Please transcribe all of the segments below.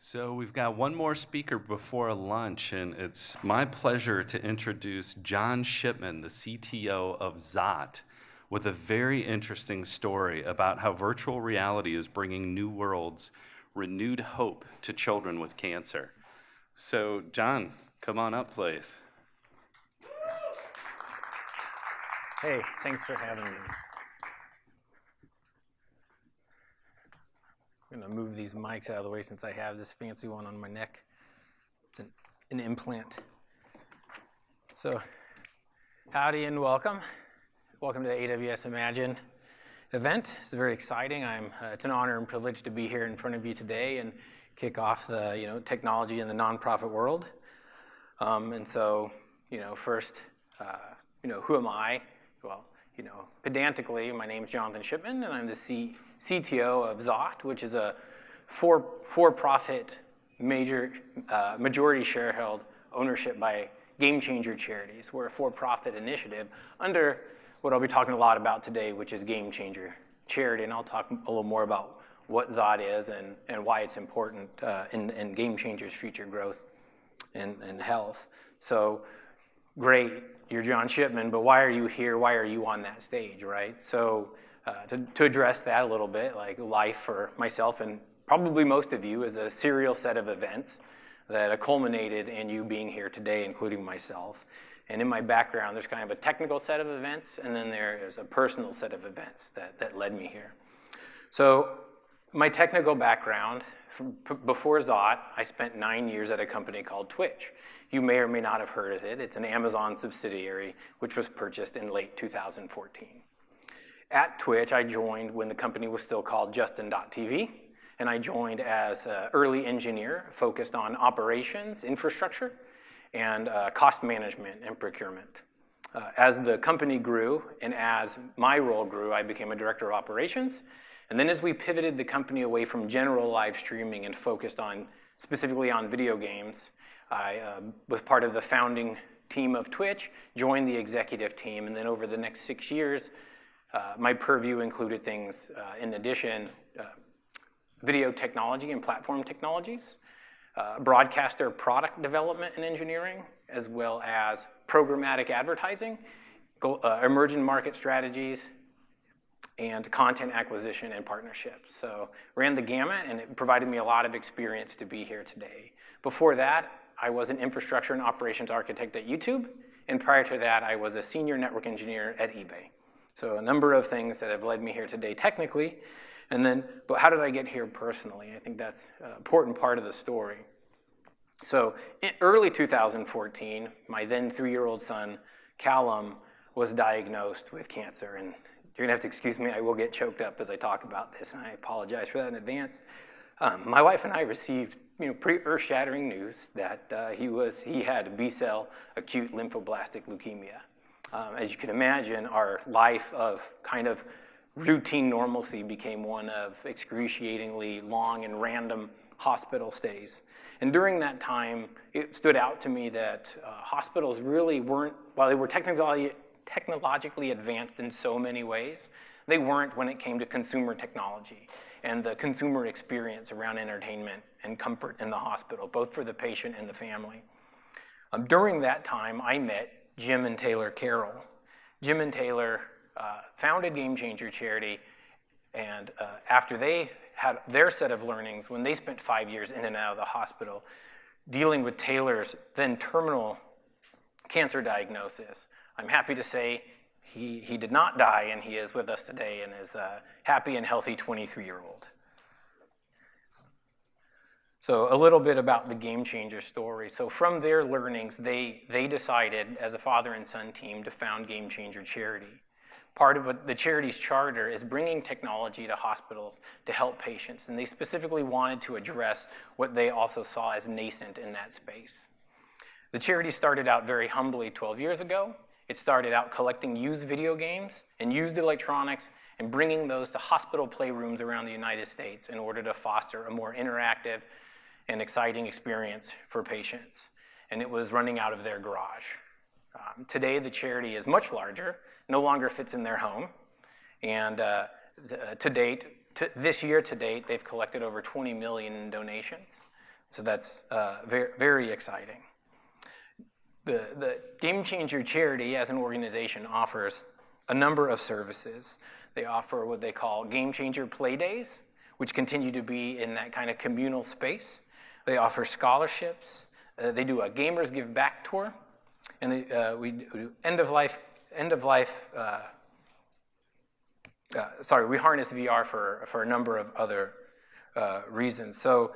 So we've got one more speaker before lunch, and it's my pleasure to introduce John Shipman, the CTO of Zott, with a very interesting story about how virtual reality is bringing new worlds, renewed hope to children with cancer. So John, come on up, please. Hey, thanks for having me. I'm going to move these mics out of the way since I have this fancy one on my neck. It's an implant. So, howdy and welcome. Welcome to the AWS Imagine event. It's very exciting. It's an honor and privilege to be here in front of you today and kick off the technology in the nonprofit world. First, who am I? Well, pedantically, my name's Jonathan Shipman, and I'm the CTO of Zott, which is a for-profit majority share-held ownership by Gamechanger Charities. We're a for-profit initiative under what I'll be talking a lot about today, which is Gamechanger Charity, and I'll talk a little more about what Zott is and why it's important in Gamechanger's future growth and health. So, great. You're John Shipman, but why are you here? Why are you on that stage, right? So to address that a little bit, like life for myself and probably most of you is a serial set of events that culminated in you being here today, including myself. And in my background, there's kind of a technical set of events, and then there is a personal set of events that led me here. So my technical background, before Zott, I spent 9 years at a company called Twitch. You may or may not have heard of it. It's an Amazon subsidiary, which was purchased in late 2014. At Twitch, I joined when the company was still called Justin.tv, and I joined as an early engineer focused on operations, infrastructure, and cost management and procurement. As the company grew and as my role grew, I became a director of operations. And then as we pivoted the company away from general live streaming and focused specifically on video games, I was part of the founding team of Twitch, joined the executive team, and then over the next 6 years, my purview included things, in addition, video technology and platform technologies, broadcaster product development and engineering, as well as programmatic advertising, emerging market strategies, and content acquisition and partnerships. So ran the gamut, and it provided me a lot of experience to be here today. Before that, I was an infrastructure and operations architect at YouTube, and prior to that, I was a senior network engineer at eBay. So a number of things that have led me here today technically, but how did I get here personally? I think that's an important part of the story. So in early 2014, my then 3-year-old son, Callum, was diagnosed with cancer, and you're gonna have to excuse me, I will get choked up as I talk about this, and I apologize for that in advance. My wife and I received pretty earth-shattering news that he had B-cell acute lymphoblastic leukemia. As you can imagine, our life of kind of routine normalcy became one of excruciatingly long and random hospital stays. And during that time, it stood out to me that hospitals really weren't, while they were technologically advanced in so many ways, they weren't when it came to consumer technology and the consumer experience around entertainment and comfort in the hospital, both for the patient and the family. During that time, I met Jim and Taylor Carroll. Jim and Taylor founded Gamechanger Charity, and after they had their set of learnings, when they spent 5 years in and out of the hospital, dealing with Taylor's then terminal cancer diagnosis, I'm happy to say he did not die, and he is with us today and is a happy and healthy 23-year-old. So a little bit about the Gamechanger story. So from their learnings, they decided as a father and son team to found Gamechanger Charity. Part of what the charity's charter is bringing technology to hospitals to help patients, and they specifically wanted to address what they also saw as nascent in that space. The charity started out very humbly 12 years ago. It started out collecting used video games and used electronics and bringing those to hospital playrooms around the United States in order to foster a more interactive and exciting experience for patients. And it was running out of their garage. Today, the charity is much larger, no longer fits in their home. And this year to date, they've collected over 20 million in donations. So that's very, very exciting. The Gamechanger charity as an organization offers a number of services. They offer what they call Gamechanger Play Days, which continue to be in that kind of communal space. They offer scholarships. They do a Gamers Give Back tour, and we do we harness VR for a number of other reasons. So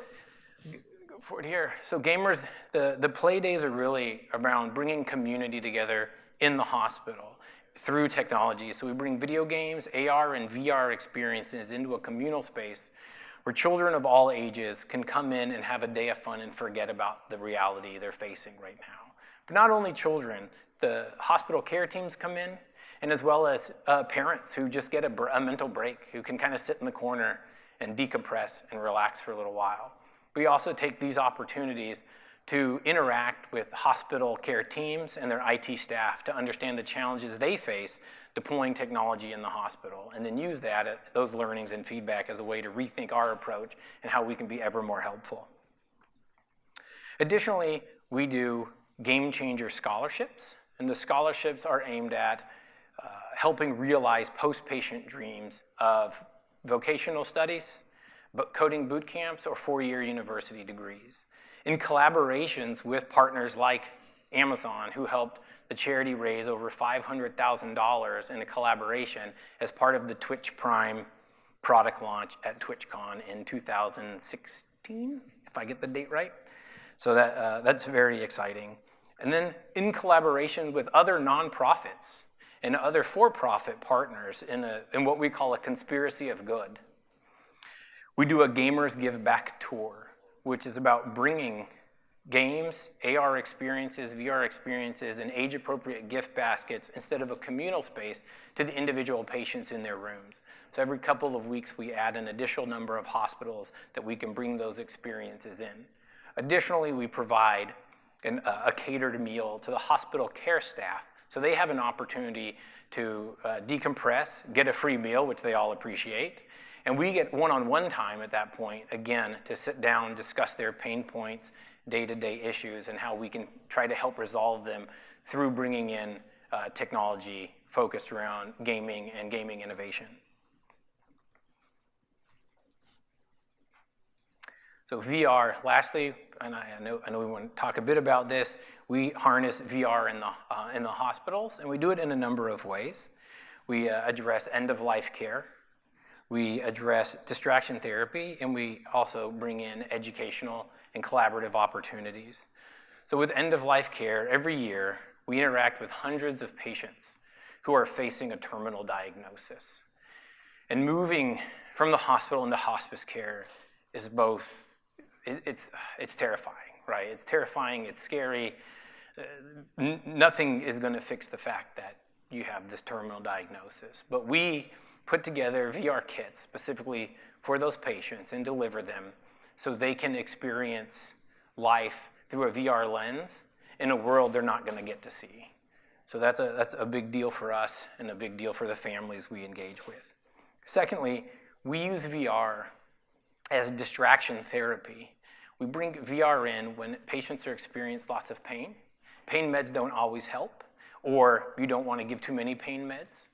forward here. So gamers, the play days are really around bringing community together in the hospital through technology. So we bring video games, AR and VR experiences into a communal space where children of all ages can come in and have a day of fun and forget about the reality they're facing right now. But not only children, the hospital care teams come in, and as well as parents who just get a mental break, who can kind of sit in the corner and decompress and relax for a little while. We also take these opportunities to interact with hospital care teams and their IT staff to understand the challenges they face deploying technology in the hospital, and then use those learnings and feedback as a way to rethink our approach and how we can be ever more helpful. Additionally, we do Gamechanger Scholarships, and the scholarships are aimed at helping realize post-patient dreams of vocational studies, coding boot camps, or four-year university degrees. In collaborations with partners like Amazon, who helped the charity raise over $500,000 in a collaboration as part of the Twitch Prime product launch at TwitchCon in 2016, if I get the date right. So that's very exciting. And then in collaboration with other nonprofits and other for-profit partners in what we call a conspiracy of good, we do a Gamers Give Back tour, which is about bringing games, AR experiences, VR experiences, and age-appropriate gift baskets instead of a communal space to the individual patients in their rooms. So every couple of weeks, we add an additional number of hospitals that we can bring those experiences in. Additionally, we provide a catered meal to the hospital care staff, so they have an opportunity to decompress, get a free meal, which they all appreciate, and we get one-on-one time at that point, again, to sit down, discuss their pain points, day-to-day issues, and how we can try to help resolve them through bringing in technology focused around gaming and gaming innovation. So VR, lastly, and I know we want to talk a bit about this, we harness VR in the hospitals, and we do it in a number of ways. We address end-of-life care. We address distraction therapy, and we also bring in educational and collaborative opportunities. So with end-of-life care, every year, we interact with hundreds of patients who are facing a terminal diagnosis. And moving from the hospital into hospice care is both, it's terrifying, right? It's terrifying, it's scary. Nothing is gonna fix the fact that you have this terminal diagnosis. But we put together VR kits specifically for those patients and deliver them so they can experience life through a VR lens in a world they're not going to get to see. So that's a big deal for us and a big deal for the families we engage with. Secondly, we use VR as distraction therapy. We bring VR in when patients are experiencing lots of pain. Pain meds don't always help, or you don't want to give too many pain meds,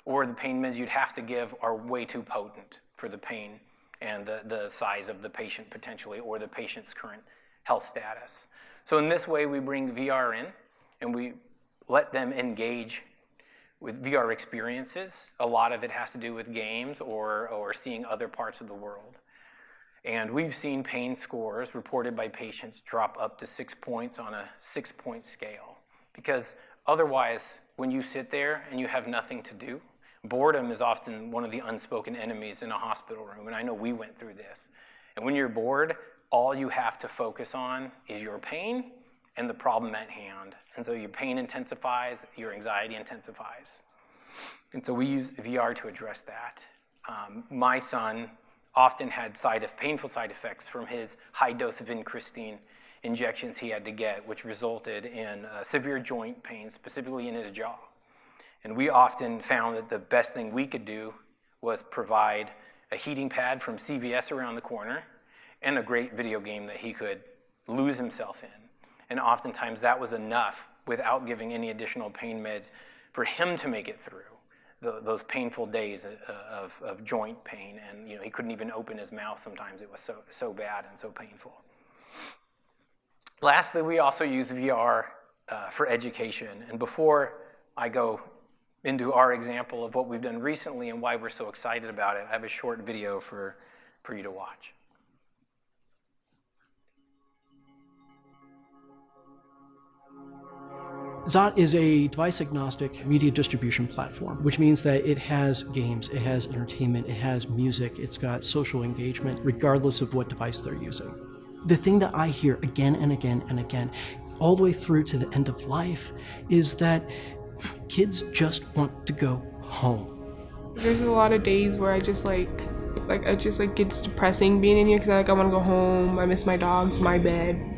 or the pain meds you'd have to give are way too potent for the pain and the size of the patient potentially, or the patient's current health status. So in this way, we bring VR in, and we let them engage with VR experiences. A lot of it has to do with games or seeing other parts of the world. And we've seen pain scores reported by patients drop up to 6 points on a 6-point scale. Because otherwise, when you sit there and you have nothing to do, boredom is often one of the unspoken enemies in a hospital room, and I know we went through this. And when you're bored, all you have to focus on is your pain and the problem at hand. And so your pain intensifies, your anxiety intensifies. And so we use VR to address that. My son often had painful side effects from his high dose of vincristine injections he had to get, which resulted in severe joint pain, specifically in his jaw. And we often found that the best thing we could do was provide a heating pad from CVS around the corner and a great video game that he could lose himself in. And oftentimes that was enough, without giving any additional pain meds, for him to make it through those painful days of joint pain. And he couldn't even open his mouth sometimes. It was so bad and so painful. Lastly, we also use VR for education. And before I go into our example of what we've done recently and why we're so excited about it, I have a short video for you to watch. Zott is a device-agnostic media distribution platform, which means that it has games, it has entertainment, it has music, it's got social engagement, regardless of what device they're using. The thing that I hear again and again and again, all the way through to the end of life, is that kids just want to go home. There's a lot of days where I just gets depressing being in here because I want to go home. I miss my dogs, my bed.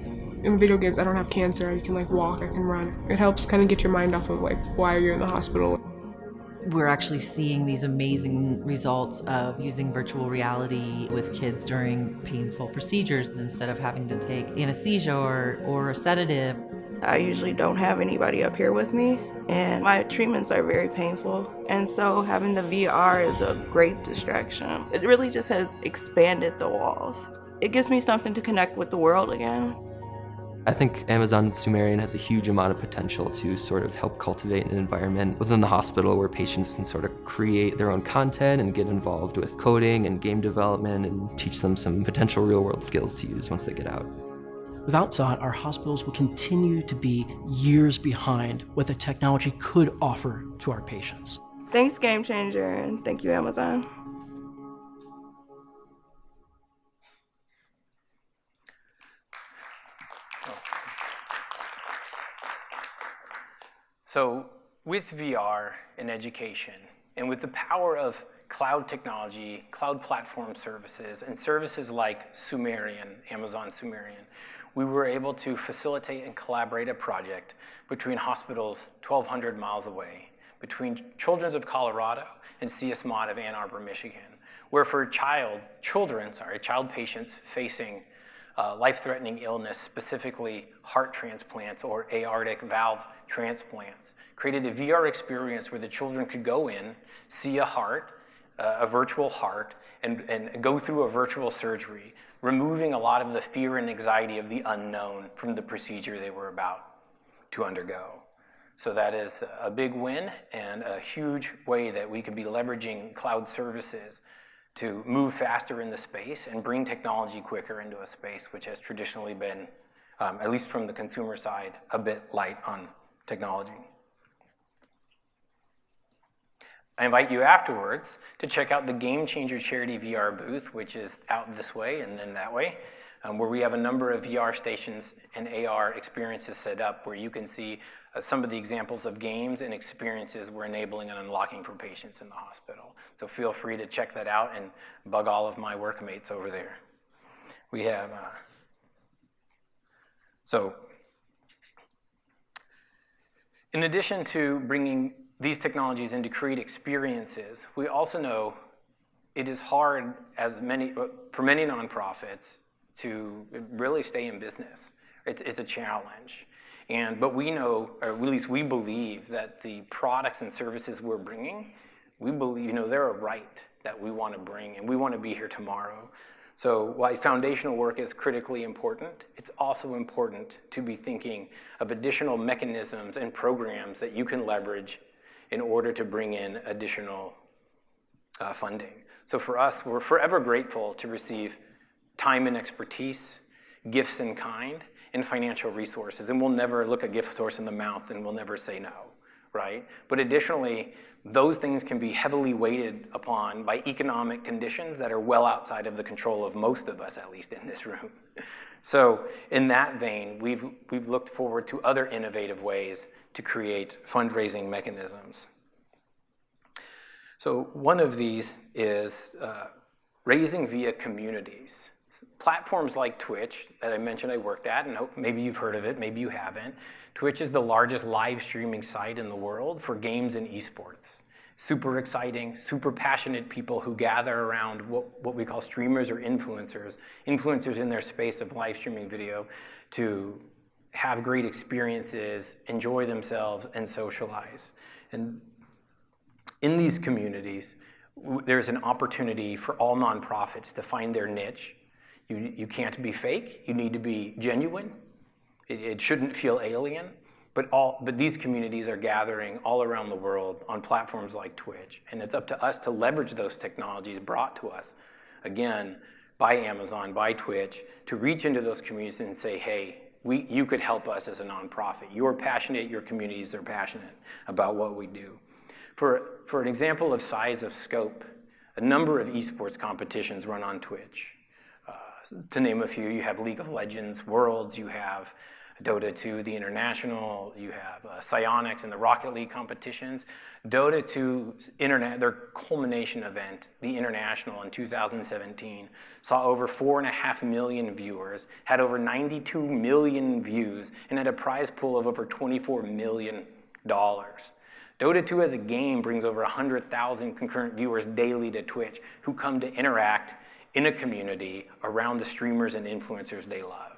In video games, I don't have cancer. I can walk, I can run. It helps kind of get your mind off of why you're in the hospital. We're actually seeing these amazing results of using virtual reality with kids during painful procedures instead of having to take anesthesia or a sedative. I usually don't have anybody up here with me, and my treatments are very painful. And so having the VR is a great distraction. It really just has expanded the walls. It gives me something to connect with the world again. I think Amazon Sumerian has a huge amount of potential to sort of help cultivate an environment within the hospital where patients can sort of create their own content and get involved with coding and game development and teach them some potential real-world skills to use once they get out. Without Zott, our hospitals will continue to be years behind what the technology could offer to our patients. Thanks, Gamechanger, and thank you, Amazon. So with VR in education, and with the power of cloud technology, cloud platform services, and services like Sumerian, Amazon Sumerian, we were able to facilitate and collaborate a project between hospitals 1,200 miles away, between Children's of Colorado and CSMOD of Ann Arbor, Michigan, where for child patients facing life-threatening illness, specifically heart transplants or aortic valve transplants, created a VR experience where the children could go in, see a heart, a virtual heart, and go through a virtual surgery, removing a lot of the fear and anxiety of the unknown from the procedure they were about to undergo. So that is a big win and a huge way that we could be leveraging cloud services to move faster in the space and bring technology quicker into a space which has traditionally been, at least from the consumer side, a bit light on technology. I invite you afterwards to check out the Gamechanger Charity VR booth, which is out this way and then that way, where we have a number of VR stations and AR experiences set up where you can see some of the examples of games and experiences we're enabling and unlocking for patients in the hospital. So feel free to check that out and bug all of my workmates over there. We have, in addition to bringing these technologies in to create experiences, we also know it is hard for many nonprofits to really stay in business. It's a challenge. But we know, or at least we believe, that the products and services we're bringing, we believe, they're a right that we want to bring, and we want to be here tomorrow. So while foundational work is critically important, it's also important to be thinking of additional mechanisms and programs that you can leverage in order to bring in additional funding. So for us, we're forever grateful to receive time and expertise, gifts in kind, and financial resources. And we'll never look a gift horse in the mouth and we'll never say no, right? But additionally, those things can be heavily weighted upon by economic conditions that are well outside of the control of most of us, at least in this room. So in that vein, we've looked forward to other innovative ways to create fundraising mechanisms. So one of these is raising via communities. Platforms like Twitch that I mentioned I worked at, and maybe you've heard of it, maybe you haven't. Twitch is the largest live streaming site in the world for games and esports. super exciting, super passionate people who gather around what we call streamers or influencers in their space of live streaming video to have great experiences, enjoy themselves, and socialize. And in these communities, there's an opportunity for all nonprofits to find their niche. You can't be fake, you need to be genuine. It shouldn't feel alien. But these communities are gathering all around the world on platforms like Twitch, and it's up to us to leverage those technologies brought to us, again, by Amazon, by Twitch, to reach into those communities and say, hey, you could help us as a nonprofit. You're passionate, your communities are passionate about what we do. For an example of size of scope, a number of esports competitions run on Twitch. To name a few, you have League of Legends Worlds, you have Dota 2, the International, you have Psionics and the Rocket League competitions. Dota 2's their culmination event, the International in 2017, saw over 4.5 million viewers, had over 92 million views, and had a prize pool of over $24 million. Dota 2 as a game brings over 100,000 concurrent viewers daily to Twitch who come to interact in a community around the streamers and influencers they love.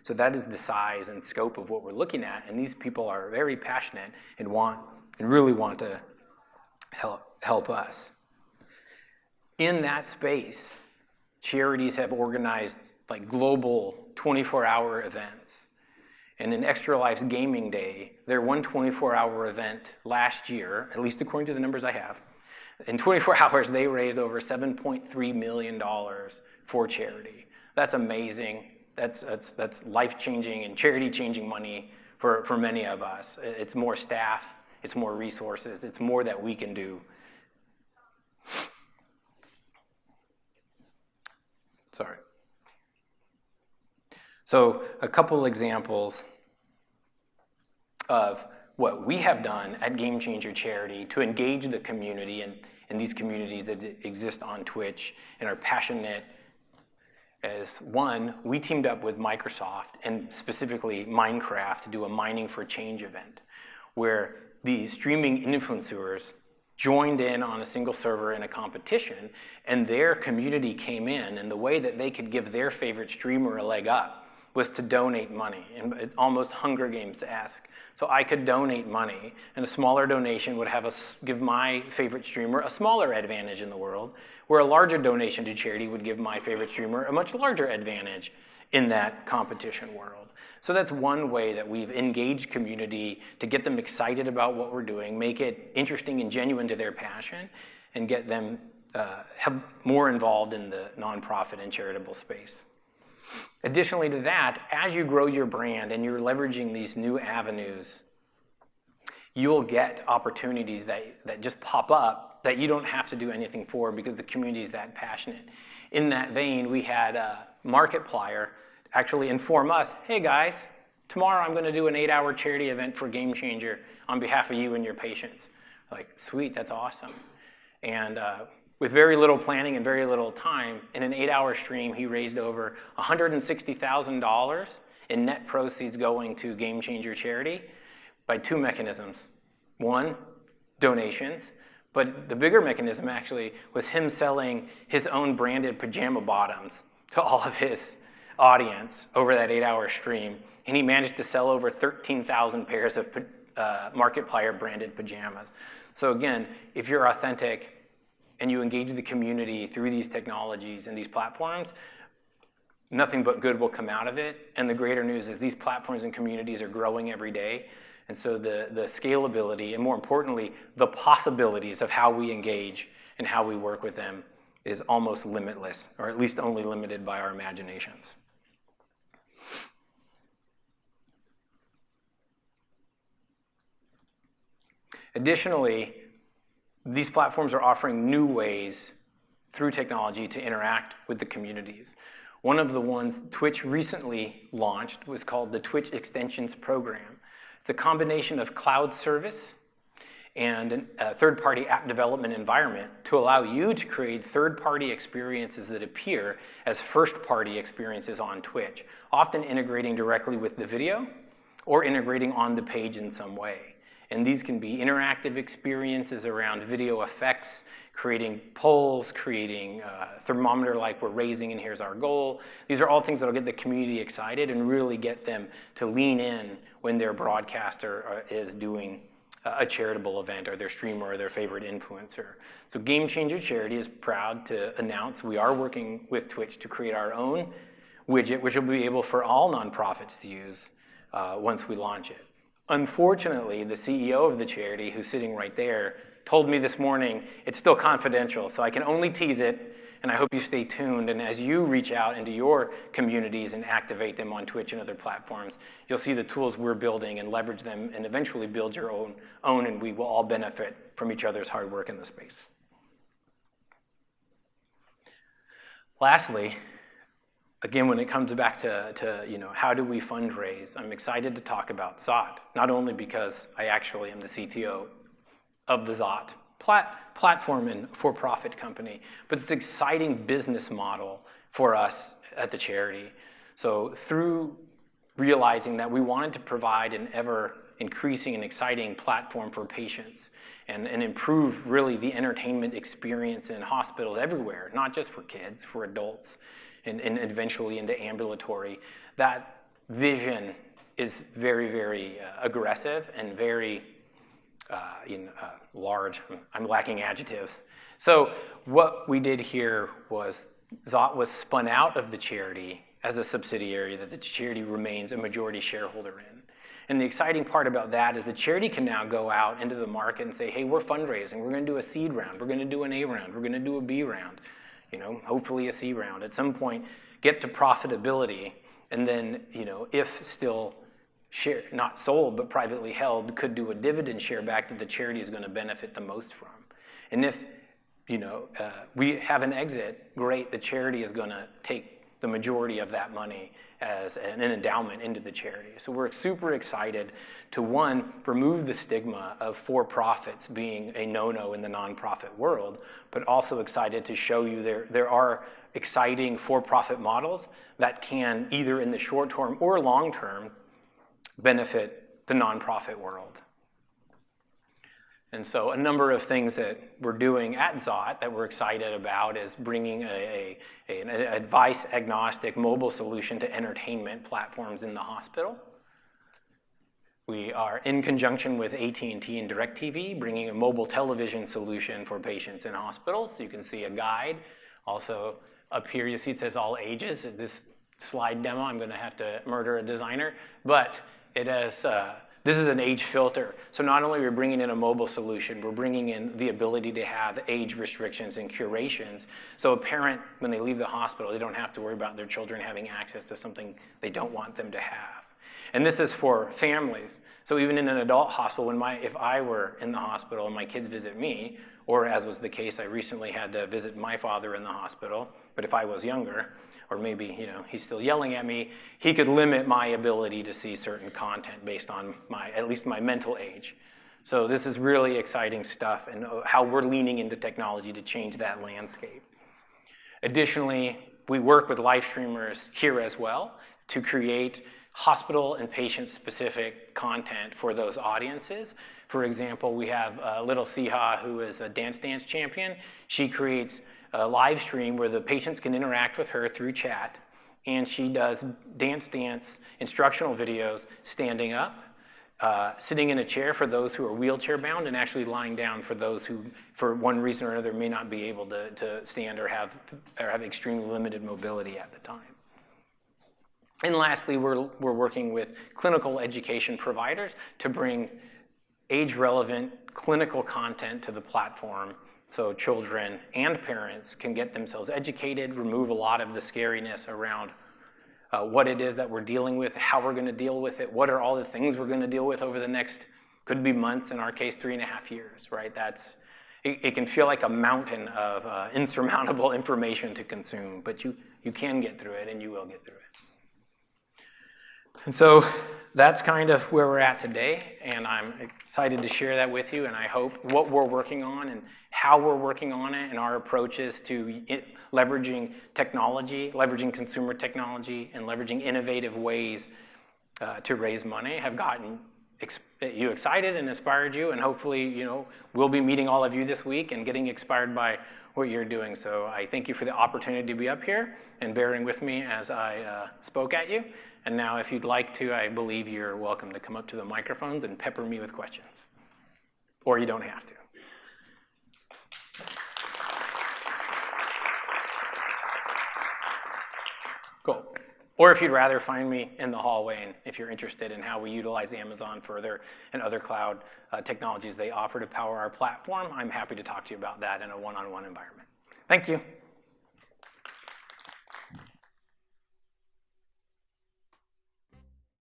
So that is the size and scope of what we're looking at, and these people are very passionate and really want to help us. In that space, charities have organized like global 24-hour events. And in Extra Life's Gaming Day, their one 24-hour event last year, at least according to the numbers I have, in 24 hours they raised over $7.3 million for charity. That's amazing. That's life-changing and charity-changing money for many of us. It's more staff, it's more resources, it's more that we can do. Sorry. So a couple examples of what we have done at Gamechanger Charity to engage the community and these communities that exist on Twitch and are passionate. As one, we teamed up with Microsoft and specifically Minecraft to do a Mining for Change event where the streaming influencers joined in on a single server in a competition, and their community came in, and the way that they could give their favorite streamer a leg up was to donate money, and it's almost Hunger Games-esque. So I could donate money, and a smaller donation would give my favorite streamer a smaller advantage in the world, where a larger donation to charity would give my favorite streamer a much larger advantage in that competition world. So that's one way that we've engaged community to get them excited about what we're doing, make it interesting and genuine to their passion, and get them have more involved in the nonprofit and charitable space. Additionally to that, as you grow your brand and you're leveraging these new avenues, you'll get opportunities that just pop up that you don't have to do anything for because the community is that passionate. In that vein, we had Markiplier actually inform us, hey guys, tomorrow I'm going to do an 8-hour charity event for Gamechanger on behalf of you and your patients. Like, sweet, that's awesome. And with very little planning and very little time, in an 8-hour stream, he raised over $160,000 in net proceeds going to Gamechanger Charity by two mechanisms. One, donations, but the bigger mechanism actually was him selling his own branded pajama bottoms to all of his audience over that 8-hour stream, and he managed to sell over 13,000 pairs of Markiplier branded pajamas. So again, if you're authentic and you engage the community through these technologies and these platforms, nothing but good will come out of it. And the greater news is these platforms and communities are growing every day. And so the scalability and more importantly, the possibilities of how we engage and how we work with them is almost limitless, or at least only limited by our imaginations. Additionally, these platforms are offering new ways through technology to interact with the communities. One of the ones Twitch recently launched was called the Twitch Extensions Program. It's a combination of cloud service and a third-party app development environment to allow you to create third-party experiences that appear as first-party experiences on Twitch, often integrating directly with the video or integrating on the page in some way. And these can be interactive experiences around video effects, creating polls, creating thermometer like we're raising and here's our goal. These are all things that will get the community excited and really get them to lean in when their broadcaster is doing a charitable event or their streamer or their favorite influencer. So Gamechanger Charity is proud to announce we are working with Twitch to create our own widget, which will be able for all nonprofits to use once we launch it. Unfortunately, the CEO of the charity, who's sitting right there, told me this morning it's still confidential, so I can only tease it, and I hope you stay tuned. And as you reach out into your communities and activate them on Twitch and other platforms, you'll see the tools we're building and leverage them and eventually build your own, and we will all benefit from each other's hard work in the space. Lastly, again, when it comes back to how do we fundraise, I'm excited to talk about Zott, not only because I actually am the CTO of the Zott platform and for-profit company, but it's an exciting business model for us at the charity. So through realizing that we wanted to provide an ever increasing and exciting platform for patients and improve really the entertainment experience in hospitals everywhere, not just for kids, for adults, and eventually into ambulatory. That vision is very, very aggressive and very large. I'm lacking adjectives. So what we did here was Zott was spun out of the charity as a subsidiary that the charity remains a majority shareholder in. And the exciting part about that is the charity can now go out into the market and say, hey, we're fundraising. We're going to do a seed round. We're going to do an A round. We're going to do a B round. Hopefully a C round. At some point, get to profitability, and then, if still not sold but privately held, could do a dividend share back that the charity is going to benefit the most from. And if we have an exit, great. The charity is going to take the majority of that money as an endowment into the charity. So we're super excited to, one, remove the stigma of for-profits being a no-no in the nonprofit world, but also excited to show you there are exciting for-profit models that can either in the short term or long term benefit the nonprofit world. And so a number of things that we're doing at Zott that we're excited about is bringing an advice-agnostic mobile solution to entertainment platforms in the hospital. We are in conjunction with AT&T and DirecTV, bringing a mobile television solution for patients in hospitals. So you can see a guide. Also up here you see it says all ages. This slide demo, I'm going to have to murder a designer, but it has this is an age filter. So not only are we bringing in a mobile solution, we're bringing in the ability to have age restrictions and curations. So a parent, when they leave the hospital, they don't have to worry about their children having access to something they don't want them to have. And this is for families. So even in an adult hospital, if I were in the hospital and my kids visit me, or as was the case, I recently had to visit my father in the hospital, but if I was younger, or maybe he's still yelling at me, he could limit my ability to see certain content based on at least my mental age. So this is really exciting stuff and how we're leaning into technology to change that landscape. Additionally, we work with live streamers here as well to create hospital and patient-specific content for those audiences. For example, we have little Siha, who is a dance champion. She creates a live stream where the patients can interact with her through chat, and she does dance instructional videos standing up, sitting in a chair for those who are wheelchair bound, and actually lying down for those who, for one reason or another, may not be able to stand or have extremely limited mobility at the time. And lastly, we're working with clinical education providers to bring age-relevant clinical content to the platform so children and parents can get themselves educated, remove a lot of the scariness around what it is that we're dealing with, how we're going to deal with it, what are all the things we're going to deal with over the next, could be months, in our case, 3.5 years, right? It can feel like a mountain of insurmountable information to consume, but you can get through it, and you will get through it. And so that's kind of where we're at today, and I'm excited to share that with you, and I hope what we're working on and how we're working on it and our approaches to leveraging technology, leveraging consumer technology, and leveraging innovative ways to raise money have gotten you excited and inspired you, and hopefully, you know, we'll be meeting all of you this week and getting inspired by what you're doing. So I thank you for the opportunity to be up here and bearing with me as I spoke at you. And now if you'd like to, I believe you're welcome to come up to the microphones and pepper me with questions. Or you don't have to. Cool. Or if you'd rather find me in the hallway, and if you're interested in how we utilize Amazon further and other cloud technologies they offer to power our platform, I'm happy to talk to you about that in a one-on-one environment. Thank you.